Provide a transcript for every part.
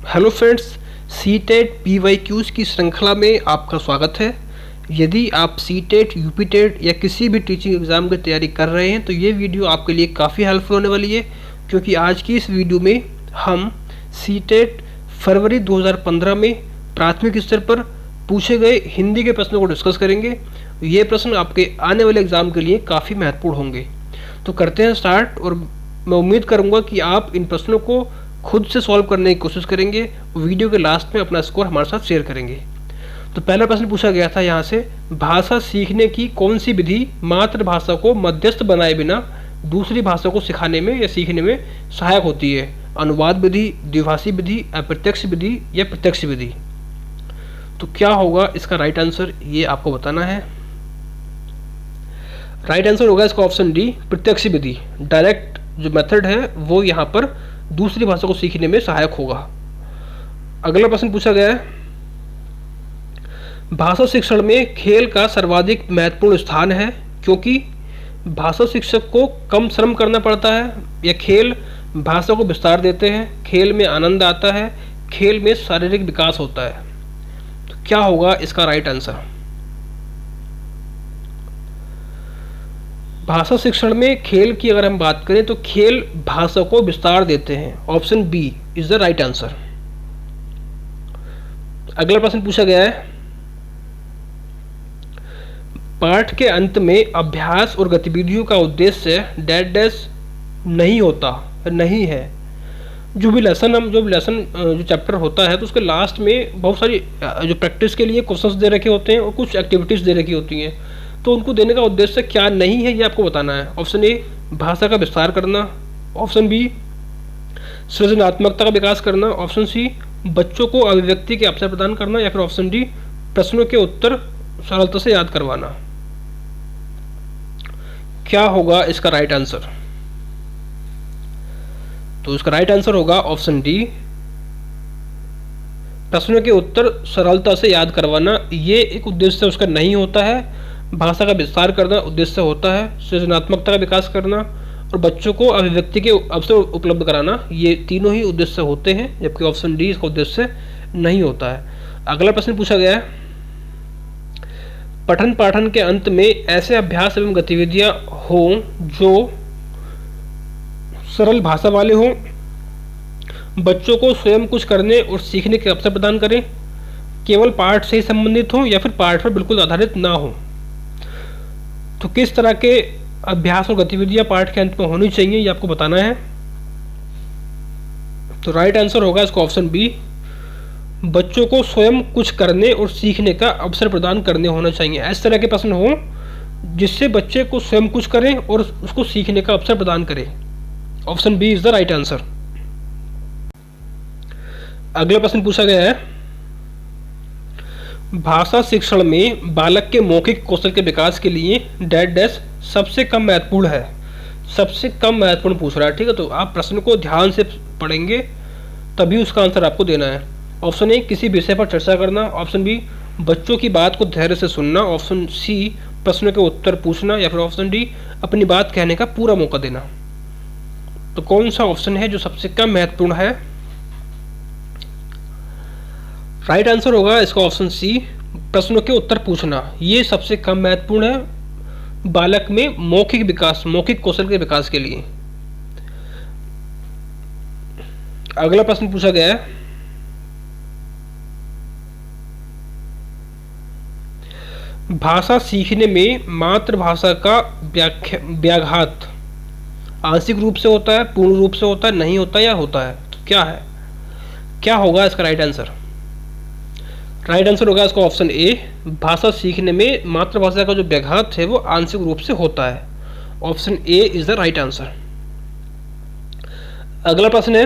Hello friends, CTET PYQs की श्रृंखला में आपका स्वागत है। यदि आप सीटेट, यूपीटेट या किसी भी टीचिंग एग्ज़ाम की तैयारी कर रहे हैं तो ये वीडियो आपके लिए काफ़ी हेल्पफुल होने वाली है, क्योंकि आज की इस वीडियो में हम सीटेट फरवरी 2015 में प्राथमिक स्तर पर पूछे गए हिंदी के प्रश्नों को डिस्कस करेंगे। ये प्रश्न आपके आने वाले एग्ज़ाम के लिए काफ़ी महत्वपूर्ण होंगे। तो करते हैं स्टार्ट, और मैं उम्मीद करूँगा कि आप इन प्रश्नों को खुद से सॉल्व करने की कोशिश करेंगे। वीडियो के लास्ट में अपना स्कोर हमारे साथ शेयर करेंगे। तो पहला प्रश्न पूछा गया था यहाँ से, भाषा सीखने की कौन सी विधि मातृभाषा को मध्यस्थ बनाए बिना दूसरी भाषा को सिखाने में या सीखने में सहायक होती है? अनुवाद विधि, द्विभाषी विधि, अप्रत्यक्ष विधि या प्रत्यक्ष विधि? तो क्या होगा इसका राइट आंसर, ये आपको बताना है। राइट आंसर होगा इसका ऑप्शन डी, प्रत्यक्ष विधि। डायरेक्ट जो मेथड है वो यहाँ पर दूसरी भाषा को सीखने में सहायक होगा। अगला प्रश्न पूछा गया है, भाषा शिक्षण में खेल का सर्वाधिक महत्वपूर्ण स्थान है क्योंकि भाषा शिक्षक को कम श्रम करना पड़ता है, या खेल भाषा को विस्तार देते हैं, खेल में आनंद आता है, खेल में शारीरिक विकास होता है? तो क्या होगा इसका राइट आंसर? भाषा शिक्षण में खेल की अगर हम बात करें तो खेल भाषा को विस्तार देते हैं। Option B is the right answer. अगला प्रश्न पूछा गया है, पाठ के अंत में अभ्यास और गतिविधियों का उद्देश्य डैश डैश नहीं होता, नहीं है। जो चैप्टर होता है तो उसके लास्ट में बहुत सारी जो प्रैक्टिस के लिए क्वेश्चंस दे रखे होते हैं और कुछ एक्टिविटीज दे रखी होती हैं, तो उनको देने का उद्देश्य क्या नहीं है ये आपको बताना है। ऑप्शन ए भाषा का विस्तार करना, ऑप्शन बी सृजनात्मकता का विकास करना, ऑप्शन सी बच्चों को अभिव्यक्ति के अवसर प्रदान करना, या फिर ऑप्शन डी प्रश्नों के उत्तर सरलता से याद करवाना? क्या होगा इसका राइट आंसर? तो इसका राइट आंसर होगा ऑप्शन डी, प्रश्नों के उत्तर सरलता से याद करवाना। ये एक उद्देश्य उसका नहीं होता है। भाषा का विस्तार करना उद्देश्य होता है, सृजनात्मकता का विकास करना और बच्चों को अभिव्यक्ति के अवसर उपलब्ध कराना, ये तीनों ही उद्देश्य होते हैं, जबकि ऑप्शन डी इसका उद्देश्य नहीं होता है। अगला प्रश्न पूछा गया है, पठन पाठन के अंत में ऐसे अभ्यास एवं गतिविधियां हों जो सरल भाषा वाले हों, बच्चों को स्वयं कुछ करने और सीखने के अवसर प्रदान करें, केवल पाठ से ही संबंधित हों या फिर पाठ पर बिल्कुल आधारित ना हो। तो किस तरह के अभ्यास और गतिविधियां पाठ के अंत में होनी चाहिए ये आपको बताना है। तो राइट आंसर होगा इसका ऑप्शन बी, बच्चों को स्वयं कुछ करने और सीखने का अवसर प्रदान करने होना चाहिए। इस तरह के प्रश्न हो जिससे बच्चे को स्वयं कुछ करें और उसको सीखने का अवसर प्रदान करें। Option B is the right answer. अगला प्रश्न पूछा गया है, भाषा शिक्षण में बालक के मौखिक कौशल के विकास के लिए डैश डैश सबसे कम महत्वपूर्ण है। सबसे कम महत्वपूर्ण पूछ रहा है, ठीक है। तो आप प्रश्न को ध्यान से पढ़ेंगे तभी उसका आंसर आपको देना है। ऑप्शन ए किसी विषय पर चर्चा करना, ऑप्शन बी बच्चों की बात को धैर्य से सुनना, ऑप्शन सी प्रश्नों के उत्तर पूछना, या फिर ऑप्शन डी अपनी बात कहने का पूरा मौका देना। तो कौन सा ऑप्शन है जो सबसे कम महत्वपूर्ण है? राइट आंसर होगा इसका ऑप्शन सी, प्रश्नों के उत्तर पूछना। ये सबसे कम महत्वपूर्ण है बालक में मौखिक विकास, मौखिक कौशल के विकास के लिए। अगला प्रश्न पूछा गया है, भाषा सीखने में मातृभाषा का व्याघात आंशिक रूप से होता है, पूर्ण रूप से होता है, नहीं होता या होता है? तो क्या है, क्या होगा इसका राइट आंसर? राइट आंसर होगा इसका ऑप्शन ए, भाषा सीखने में मातृभाषा का जो व्याघात है वो आंशिक रूप से होता है। Option A is the right answer. अगला प्रश्न है,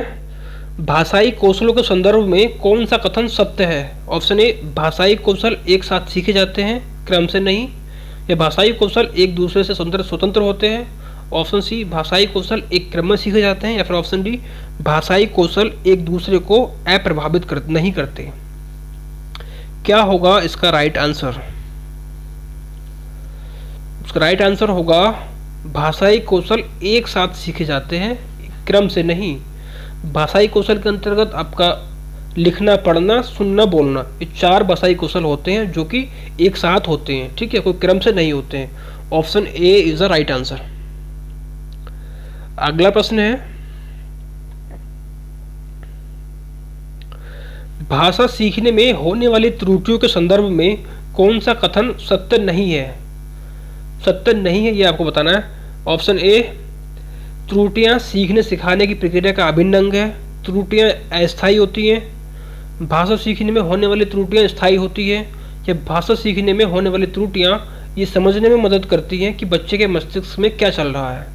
भाषाई कौशलों के संदर्भ में कौन सा कथन सत्य है? ऑप्शन ए भाषाई कौशल एक साथ सीखे जाते हैं, क्रम से नहीं, या भाषाई कौशल एक दूसरे से स्वतंत्र होते हैं, ऑप्शन सी भाषाई कौशल एक क्रम में सीखे जाते हैं, या फिर ऑप्शन डी भाषाई कौशल एक दूसरे को अप्रभावित नहीं करते? क्या होगा इसका राइट आंसर? उसका राइट आंसर होगा भाषाई कौशल एक साथ सीखे जाते हैं, क्रम से नहीं। भाषाई कौशल के अंतर्गत आपका लिखना, पढ़ना, सुनना, बोलना, ये 4 भाषाई कौशल होते हैं जो कि एक साथ होते हैं, ठीक है, कोई क्रम से नहीं होते हैं। Option A is the right answer. अगला प्रश्न है, भाषा सीखने में होने वाली त्रुटियों के संदर्भ में कौन सा कथन सत्य नहीं है? सत्य नहीं है ये आपको बताना है। ऑप्शन ए, त्रुटियां सीखने सिखाने की प्रक्रिया का अभिन्न अंग है, त्रुटियां अस्थायी होती हैं। भाषा सीखने में होने वाली त्रुटियां स्थायी होती है, या भाषा सीखने में होने वाली त्रुटियां ये समझने में मदद करती हैं कि बच्चे के मस्तिष्क में क्या चल रहा है।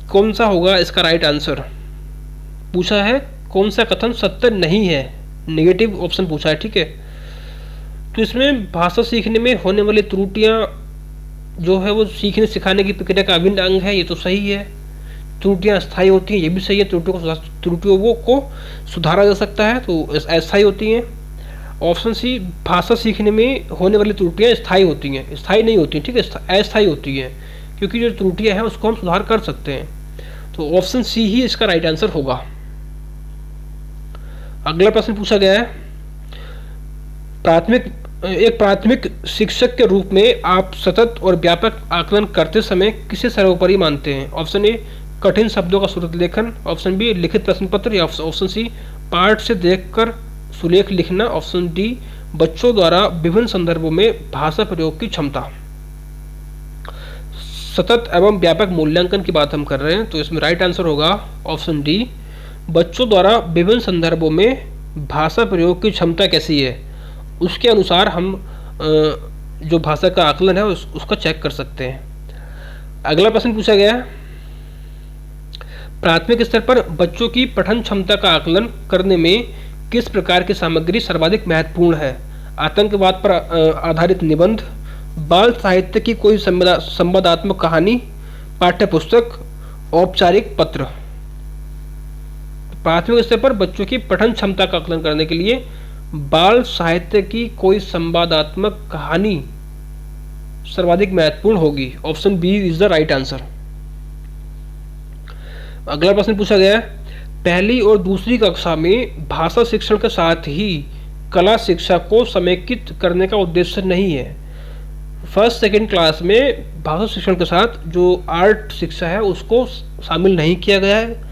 कौन सा होगा इसका राइट आंसर? पूछा है कौन सा कथन सत्य नहीं है, नेगेटिव ऑप्शन पूछा है, ठीक है। तो इसमें भाषा सीखने में होने वाली त्रुटियां जो है वो सीखने सिखाने की प्रक्रिया का अभिन्न अंग है, ये तो सही है। त्रुटियां अस्थायी होती हैं, ये भी सही है, त्रुटियों को सुधारा जा सकता है, तो अस्थायी होती हैं। ऑप्शन सी, भाषा सीखने में होने वाली त्रुटियां स्थायी होती हैं, स्थायी नहीं होती, ठीक है, अस्थायी होती हैं, क्योंकि जो त्रुटियां हैं उसको हम सुधार कर सकते हैं। तो ऑप्शन सी ही इसका राइट आंसर होगा। अगला प्रश्न पूछा गया है, एक प्राथमिक शिक्षक के रूप में आप सतत और व्यापक आकलन करते समय किसे सर्वोपरि मानते हैं? ऑप्शन ए, कठिन शब्दों का सुरत लेखन, ऑप्शन बी, लिखित प्रश्न पत्र, या ऑप्शन सी, पाठ से देखकर सुलेख लिखना, ऑप्शन डी, बच्चों द्वारा विभिन्न संदर्भों में भाषा प्रयोग की क्षमता। सतत एवं व्यापक मूल्यांकन की बात हम कर रहे हैं, तो इसमें राइट आंसर होगा ऑप्शन डी, बच्चों द्वारा विभिन्न संदर्भों में भाषा प्रयोग की क्षमता कैसी है उसके अनुसार हम जो भाषा का आकलन है उसका चेक कर सकते हैं। अगला प्रश्न पूछा गया, प्राथमिक स्तर पर बच्चों की पठन क्षमता का आकलन करने में किस प्रकार की सामग्री सर्वाधिक महत्वपूर्ण है? आतंकवाद पर आधारित निबंध, बाल साहित्य की कोई संवादात्मक कहानी, पाठ्यपुस्तक, औपचारिक पत्र। प्राथमिक स्तर पर बच्चों की पठन क्षमता का आकलन करने के लिए बाल साहित्य की कोई संवादात्मक कहानी सर्वाधिक महत्वपूर्ण होगी। Option B is the right answer. अगला प्रश्न पूछा गया, पहली और दूसरी कक्षा में भाषा शिक्षण के साथ ही कला शिक्षा को समेकित करने का उद्देश्य नहीं है। फर्स्ट सेकेंड क्लास में भाषा शिक्षण के साथ जो आर्ट शिक्षा है उसको शामिल नहीं किया गया है।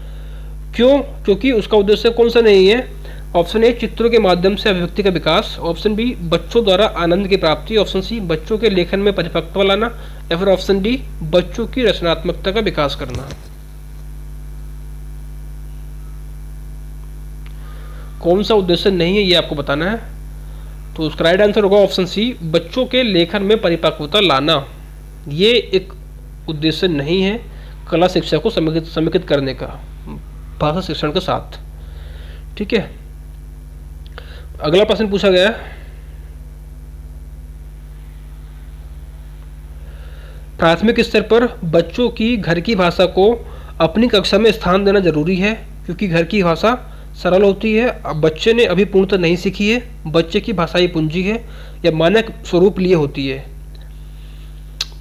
क्यों? क्योंकि उसका उद्देश्य कौन सा नहीं है? ऑप्शन ए, चित्रों के माध्यम से अभिव्यक्ति का विकास, ऑप्शन बी, बच्चों द्वारा आनंद की प्राप्ति, ऑप्शन सी, बच्चों के लेखन में परिपक्वता लाना, या फिर ऑप्शन डी, बच्चों की रचनात्मकता का विकास करना। कौन सा उद्देश्य नहीं है ये आपको बताना है। तो उसका राइट आंसर होगा ऑप्शन सी, बच्चों के लेखन में परिपक्वता लाना। ये एक उद्देश्य नहीं है कला शिक्षा को समेकित करने का भाषा शिक्षण के साथ, ठीक है। अगला प्रश्न पूछा गया, प्राथमिक स्तर पर बच्चों की घर की भाषा को अपनी कक्षा में स्थान देना जरूरी है क्योंकि घर की भाषा सरल होती है। अब बच्चे ने अभी पूर्णतः नहीं सीखी है, बच्चे की भाषाई पूंजी है या मानक स्वरूप लिए होती है।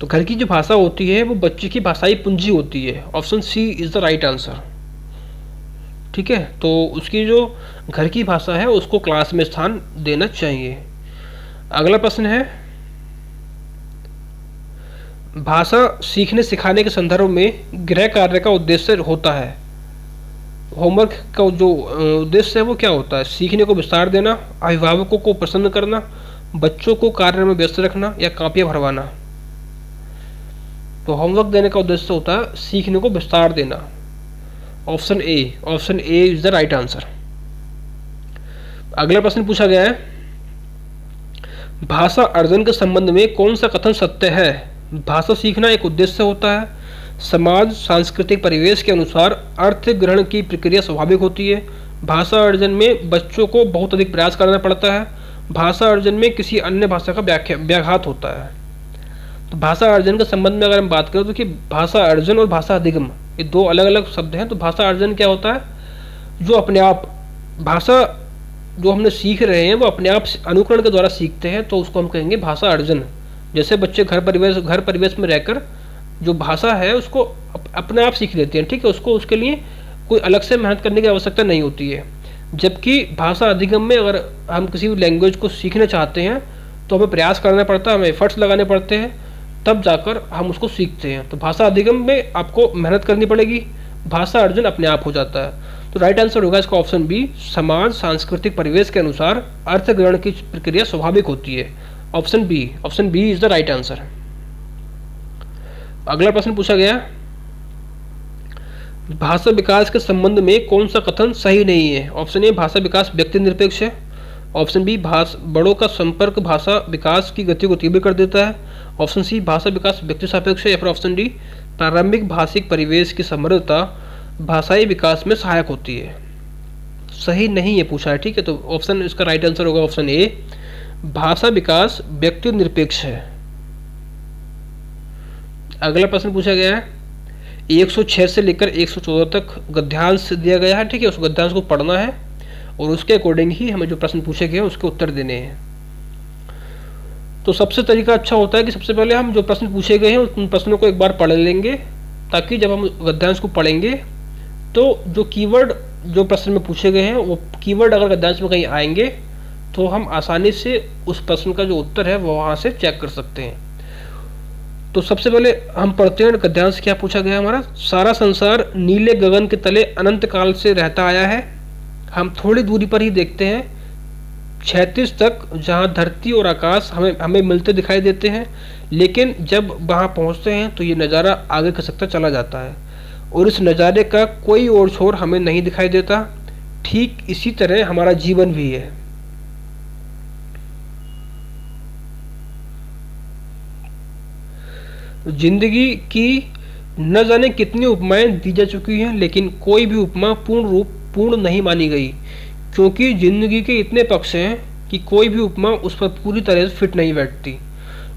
तो घर की जो भाषा होती है वो बच्चे की भाषाई पूंजी होती है। Option C is the right answer, ठीक है। तो उसकी जो घर की भाषा है उसको क्लास में स्थान देना चाहिए। अगला प्रश्न है, भाषा सीखने सिखाने के संदर्भ में गृह कार्य का उद्देश्य होता है। होमवर्क का जो उद्देश्य है वो क्या होता है? सीखने को विस्तार देना, अभिभावकों को प्रसन्न करना, बच्चों को कार्य में व्यस्त रखना, या कापियां भरवाना। तो होमवर्क देने का उद्देश्य होता है सीखने को विस्तार देना। Option A is the right answer. अगला प्रश्न पूछा गया है, भाषा अर्जन के संबंध में कौन सा कथन सत्य है? भाषा सीखना एक उद्देश्य होता है। समाज सांस्कृतिक परिवेश के अनुसार अर्थ ग्रहण की प्रक्रिया स्वाभाविक होती है। भाषा अर्जन में बच्चों को बहुत अधिक प्रयास करना पड़ता है। भाषा अर्जन में किसी अन्य भाषा का व्याघात होता है। तो भाषा अर्जन के संबंध में अगर हम बात करें तो कि भाषा अर्जन और भाषा अधिगम ये दो अलग अलग शब्द हैं। तो भाषा अर्जन क्या होता है? जो अपने आप भाषा जो हमने सीख रहे हैं वो अपने आप अनुकरण के द्वारा सीखते हैं, तो उसको हम कहेंगे भाषा अर्जन। जैसे बच्चे घर परिवेश में रहकर जो भाषा है उसको अपने आप सीख लेते हैं, ठीक है। उसको उसके लिए कोई अलग से मेहनत करने की आवश्यकता नहीं होती है। जबकि भाषा अधिगम में अगर हम किसी भी लैंग्वेज को सीखना चाहते हैं तो हमें प्रयास करना पड़ता है, हमें एफर्ट्स लगाने पड़ते हैं, तब जाकर हम उसको सीखते हैं। तो भाषा अधिगम में आपको मेहनत करनी पड़ेगी, भाषा अर्जन अपने आप हो जाता है। तो राइट आंसर होगा इसका ऑप्शन बी, समाज सांस्कृतिक परिवेश के अनुसार अर्थ ग्रहण की प्रक्रिया स्वाभाविक होती है। Option B is the right answer. अगला प्रश्न पूछा गया, भाषा विकास के संबंध में कौन सा कथन सही नहीं है। ऑप्शन ए, भाषा विकास व्यक्ति निरपेक्ष है। ऑप्शन बी, बड़ों का संपर्क भाषा विकास की गति को तीव्र कर देता है। ऑप्शन सी, भाषा विकास व्यक्ति सापेक्ष है। या फिर ऑप्शन डी, प्रारंभिक भाषिक परिवेश की समृद्धता भाषाई विकास में सहायक होती है। सही नहीं है पूछा है, ठीक है। तो ऑप्शन इसका राइट आंसर होगा ऑप्शन ए, भाषा विकास व्यक्ति निरपेक्ष है। अगला प्रश्न पूछा गया है, 106 से लेकर 114 तक गद्यांश दिया गया है, ठीक है। उस गद्यांश को पढ़ना है और उसके अकॉर्डिंग ही हमें जो प्रश्न पूछे गए उसके उत्तर देने हैं। तो सबसे तरीका अच्छा होता है कि सबसे पहले हम जो प्रश्न पूछे गए हैं उन प्रश्नों को एक बार पढ़ लेंगे, ताकि जब हम गद्यांश को पढ़ेंगे तो जो कीवर्ड जो प्रश्न में पूछे गए हैं वो कीवर्ड अगर गद्यांश में कहीं आएंगे तो हम आसानी से उस प्रश्न का जो उत्तर है वो वहाँ से चेक कर सकते हैं। तो सबसे पहले हम पढ़ते हैं गद्यांश क्या पूछा गया हमारा। सारा संसार नीले गगन के तले अनंत काल से रहता आया है। हम थोड़ी दूरी पर ही देखते हैं 36 तक, जहाँ धरती और आकाश हमें मिलते दिखाई देते हैं, लेकिन जब वहाँ पहुँचते हैं तो ये नज़ारा आगे खसकता चला जाता है और इस नज़ारे का कोई और छोर हमें नहीं दिखाई देता। ठीक इसी तरह हमारा जीवन भी है। जिंदगी की न जाने कितनी उपमाएं दी जा चुकी हैं, लेकिन कोई भी उपमा पूर्ण नहीं मानी गई, क्योंकि जिंदगी के इतने पक्ष हैं कि कोई भी उपमा उस पर पूरी तरह से फिट नहीं बैठती।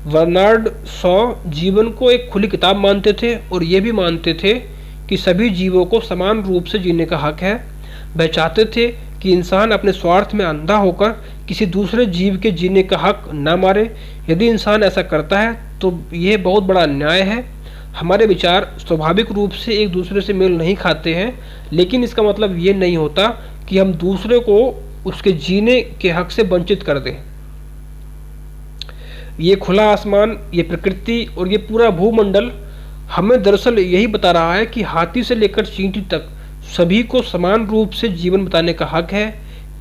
बर्नार्ड शॉ जीवन को एक खुली किताब मानते थे और ये भी मानते थे कि सभी जीवों को समान रूप से जीने का हक है। वह चाहते थे कि इंसान अपने स्वार्थ में अंधा होकर किसी दूसरे जीव के जीने का हक न मारे। यदि इंसान ऐसा करता है तो यह बहुत बड़ा अन्याय है। हमारे विचार स्वाभाविक रूप से एक दूसरे से मेल नहीं खाते हैं, लेकिन इसका मतलब ये नहीं होता कि हम दूसरे को उसके जीने के हक से वंचित कर दें। ये खुला आसमान, ये प्रकृति और ये पूरा भूमंडल हमें दरअसल यही बता रहा है कि हाथी से लेकर चींटी तक सभी को समान रूप से जीवन बिताने का हक है।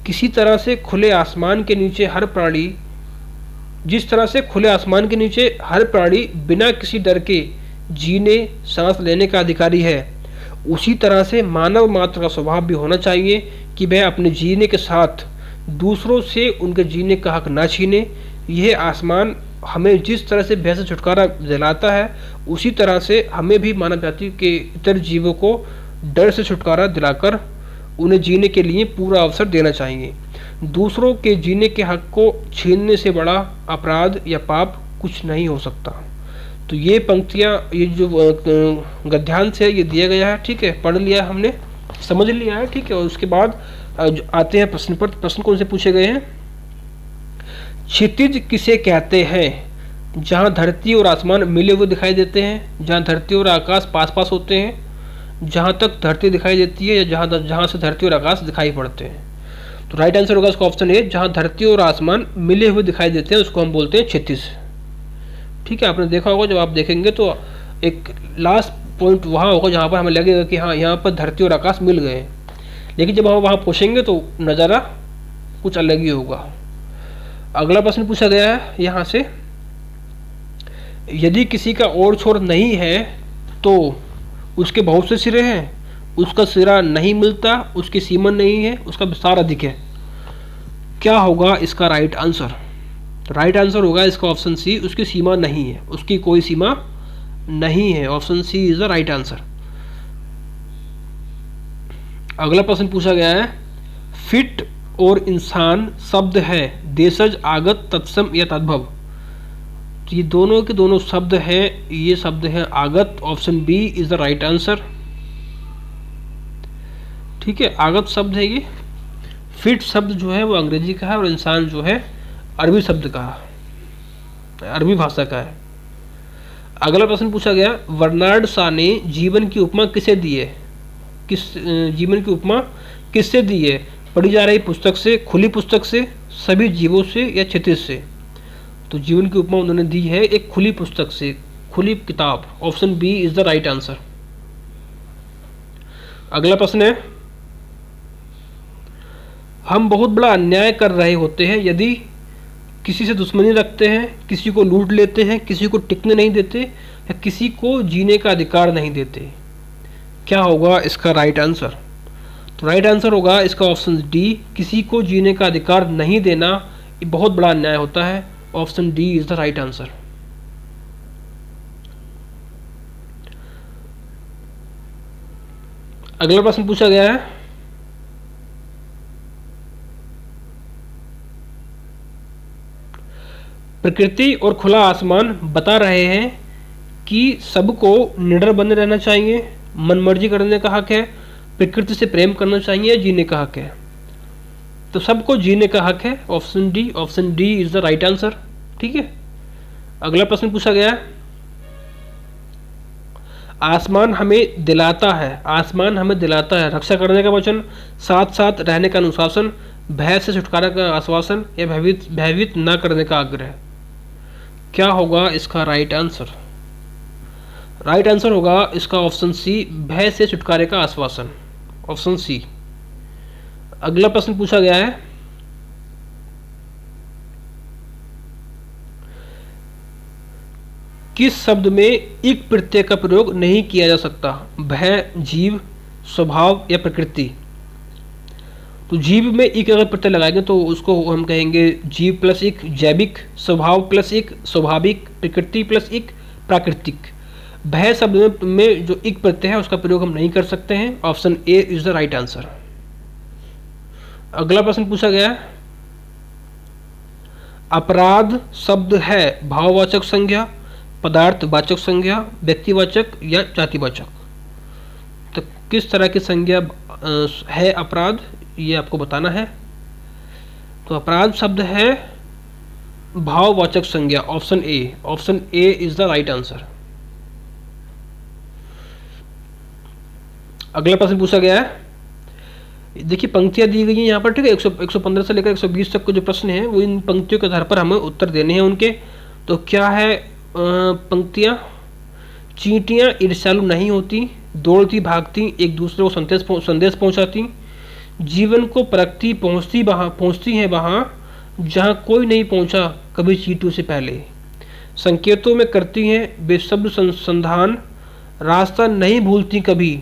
किसी तरह से खुले आसमान के नीचे हर प्राणी जिस तरह से खुले आसमान के नीचे हर प्राणी बिना किसी डर के जीने सांस लेने का अधिकारी है, उसी तरह से मानव मात्र का स्वभाव भी होना चाहिए कि वह अपने जीने के साथ दूसरों से उनके जीने का हक ना छीने। यह आसमान हमें जिस तरह से भय से छुटकारा दिलाता है, उसी तरह से हमें भी मानव जाति के इतर जीवों को डर से छुटकारा दिलाकर उन्हें जीने के लिए पूरा अवसर देना चाहिए। दूसरों के जीने के हक को छीनने से बड़ा अपराध या पाप कुछ नहीं हो सकता। तो ये पंक्तियाँ, ये जो गद्यांश है ये दिया गया है, ठीक है, पढ़ लिया हमने, समझ लिया है, ठीक है। और उसके बाद आते हैं प्रश्न पर। प्रश्न कौन से पूछे गए हैं। क्षितिज किसे कहते हैं? जहाँ धरती और आसमान मिले हुए दिखाई देते हैं, जहाँ धरती और आकाश पास पास होते हैं, जहाँ तक धरती दिखाई देती है या जहाँ से धरती और आकाश दिखाई पड़ते हैं। तो राइट आंसर होगा इसका ऑप्शन ए, जहाँ धरती और आसमान मिले हुए दिखाई देते हैं उसको हम बोलते हैं क्षितिज, ठीक है। आपने देखा होगा, जब आप देखेंगे तो एक लास्ट पॉइंट वहाँ होगा जहाँ पर हमें लगेगा कि हाँ यहाँ पर धरती और आकाश मिल गए, लेकिन जब हम वहाँ पहुँचेंगे तो नज़ारा कुछ अलग ही होगा। अगला प्रश्न पूछा गया है यहाँ से, यदि किसी का और छोर नहीं है तो उसके बहुत से सिरे हैं, उसका सिरा नहीं मिलता, उसकी सीमा नहीं है, उसका विस्तार अधिक है। क्या होगा इसका राइट आंसर? राइट आंसर होगा इसका ऑप्शन सी, उसकी सीमा नहीं है, उसकी कोई सीमा नहीं है। Option C is the right answer. अगला प्रश्न पूछा गया है, फिट और इंसान शब्द है देशज, आगत, तत्सम या तद्भव। तो ये दोनों के दोनों शब्द हैं, ये शब्द है आगत। Option B is the right answer, ठीक है, आगत शब्द है ये। फिट शब्द जो है वो अंग्रेजी का है और इंसान जो है अरबी शब्द का है, अरबी भाषा का है। अगला प्रश्न पूछा गया, बर्नार्ड शॉ ने जीवन की उपमा किसे दी है? जीवन की उपमा किससे दी है? पढ़ी जा रही पुस्तक से, खुली पुस्तक से, सभी जीवों से या क्षितिज से। तो जीवन की उपमा उन्होंने दी है एक खुली पुस्तक से, खुली किताब। Option B is the right answer. अगला प्रश्न है, हम बहुत बड़ा अन्याय कर रहे होते हैं यदि किसी से दुश्मनी रखते हैं, किसी को लूट लेते हैं, किसी को टिकने नहीं देते या किसी को जीने का अधिकार नहीं देते। क्या होगा इसका राइट आंसर? तो राइट आंसर होगा इसका ऑप्शन डी, किसी को जीने का अधिकार नहीं देना ये बहुत बड़ा अन्याय होता है। Option D is the right answer. अगला प्रश्न पूछा गया है, प्रकृति और खुला आसमान बता रहे हैं कि सबको निडर बने रहना चाहिए, मनमर्जी करने का हक है, प्रकृति से प्रेम करना चाहिए, जीने का हक है। तो सबको जीने का हक है। Option D, option D is the right answer. ठीक है। अगला प्रश्न पूछा गया है, आसमान हमें दिलाता है, आसमान हमें दिलाता है रक्षा करने का वचन, साथ साथ रहने का अनुशासन, भय से छुटकारा का आश्वासन या भयभीत न करने का आग्रह। क्या होगा इसका राइट आंसर? राइट आंसर होगा इसका ऑप्शन सी, भय से छुटकारे का आश्वासन। Option C. अगला प्रश्न पूछा गया है, किस शब्द में इक प्रत्यय का प्रयोग नहीं किया जा सकता? भय, जीव, स्वभाव या प्रकृति। तो जीव में इक अगर प्रत्यय लगाएंगे तो उसको हम कहेंगे जीव प्लस इक जैविक, स्वभाव प्लस इक स्वाभाविक, प्रकृति प्लस इक प्राकृतिक। भय शब्द में जो इक प्रत्यय है उसका प्रयोग हम नहीं कर सकते हैं। Option A is the right answer. अगला प्रश्न पूछा गया है, अपराध शब्द है भाववाचक संज्ञा, पदार्थवाचक संज्ञा, व्यक्तिवाचक या जातिवाचक। तो किस तरह की संज्ञा है अपराध, ये आपको बताना है। तो अपराध शब्द है भाववाचक संज्ञा। Option A, option A is the right answer. अगला प्रश्न पूछा गया है, देखिए पंक्तियां दी गई हैं यहाँ पर। ठीक है, 115 से लेकर 120 तक के जो प्रश्न हैं वो इन पंक्तियों के आधार पर हमें उत्तर देने हैं उनके। तो क्या है पंक्तियां? चींटियां ईर्ष्यालु नहीं होती, दौड़ती भागती एक दूसरे को संदेश पहुंचाती, जीवन को परखती पहुंचती हैं वहां जहां कोई नहीं पहुंचा कभी चींटियों से पहले, संकेतों में करती हैं बेशब्द संधान, रास्ता नहीं भूलती कभी,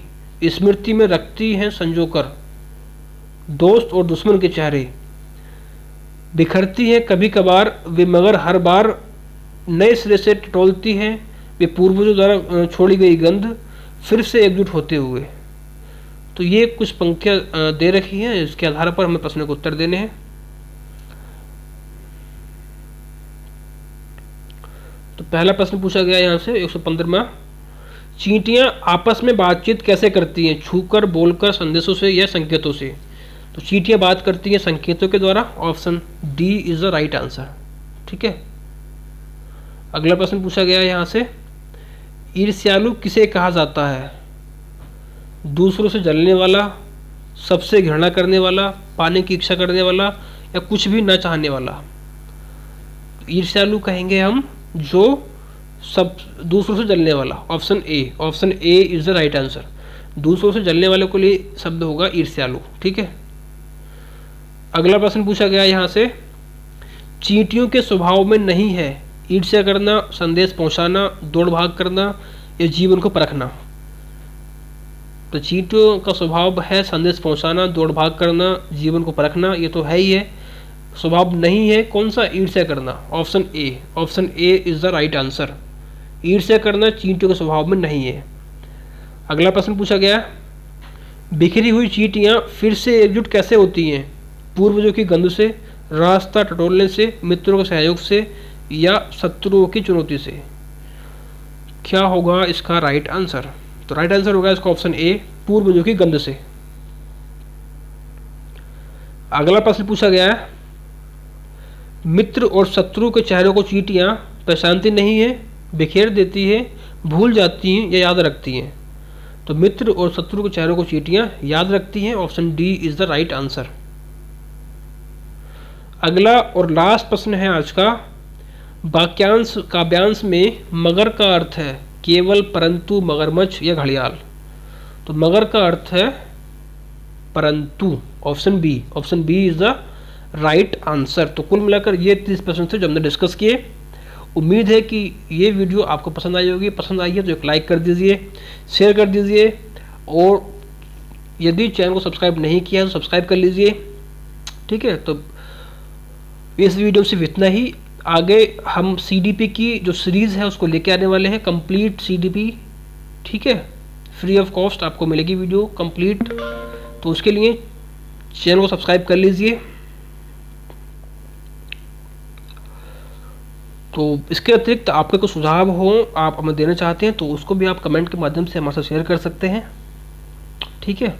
स्मृति में रखती हैं संजोकर, दोस्त और दुश्मन के चेहरे, बिखरती हैं कभी कभार वे मगर हर बार नए सिरे से टटोलती हैं वे पूर्वजों द्वारा छोड़ी गई गंध, फिर से एकजुट होते हुए। तो ये कुछ पंक्तियां दे रखी हैं, इसके आधार पर हमें प्रश्न को उत्तर देने हैं। तो पहला प्रश्न पूछा गया यहाँ से 115वां, चींटियां आपस में बातचीत कैसे करती हैं? छूकर, बोलकर, संदेशों से या संकेतों से। तो चींटियां बात करती हैं संकेतों के द्वारा। Option D is the right answer. ठीक है। अगला प्रश्न पूछा गया है यहाँ से, ईर्ष्यालु किसे कहा जाता है? दूसरों से जलने वाला, सबसे घृणा करने वाला, पाने की इच्छा करने वाला या कुछ भी न चाहने वाला। ईर्ष्यालु कहेंगे हम जो सब दूसरों से जलने वाला। Option A, option A is the right answer. दूसरों से जलने वाले को लिए शब्द होगा ईर्ष्यालु। ठीक है। अगला प्रश्न पूछा गया यहाँ से, चींटियों के स्वभाव में नहीं है ईर्ष्या करना, संदेश पहुंचाना, दौड़ भाग करना या जीवन को परखना। तो चींटियों का स्वभाव है संदेश पहुंचाना, दौड़ भाग करना, जीवन को परखना, ये तो है ही है। स्वभाव नहीं है कौन सा? ईर्ष्या करना। Option A, option A is the right answer. ईर्ष्या करना चींटियों के स्वभाव में नहीं है। अगला प्रश्न पूछा गया, बिखरी हुई चींटियां फिर से एकजुट कैसे होती हैं? पूर्वजों की गंध से, रास्ता टटोलने से, मित्रों के सहयोग से या शत्रुओं की चुनौती से। क्या होगा इसका राइट आंसर? तो राइट आंसर होगा इसका ऑप्शन ए, पूर्वजों की गंध से। अगला प्रश्न पूछा गया है, मित्र और शत्रु के चेहरों को चींटियां पहचानती नहीं है, बिखेर देती है, भूल जाती हैं या याद रखती हैं। तो मित्र और शत्रु के चेहरों को चींटियां याद रखती हैं। Option D is the right answer. अगला और लास्ट प्रश्न है आज का। वाक्यांश काव्यांश में मगर का अर्थ है केवल, परंतु, मगरमच्छ या घड़ियाल। तो मगर का अर्थ है परंतु, option B. Option B is the right answer. तो कुल मिलाकर ये 30 प्रश्न थे जो हमने डिस्कस किए। उम्मीद है कि ये वीडियो आपको पसंद आई होगी। पसंद आई है तो एक लाइक कर दीजिए, शेयर कर दीजिए, और यदि चैनल को सब्सक्राइब नहीं किया है तो सब्सक्राइब कर लीजिए। ठीक है, तो इस वीडियो से इतना ही। आगे हम CDP की जो सीरीज़ है उसको लेके आने वाले हैं, कंप्लीट CDP। ठीक है, फ्री ऑफ कॉस्ट आपको मिलेगी वीडियो कंप्लीट। तो उसके लिए चैनल को सब्सक्राइब कर लीजिए। तो इसके अतिरिक्त आपके कुछ सुझाव हो, आप हमें देना चाहते हैं तो उसको भी आप कमेंट के माध्यम से हमारे साथ शेयर कर सकते हैं। ठीक है,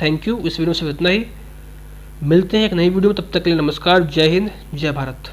थैंक यू। इस वीडियो से इतना ही। मिलते हैं एक नई वीडियो में, तब तक के लिए नमस्कार। जय हिंद, जय भारत।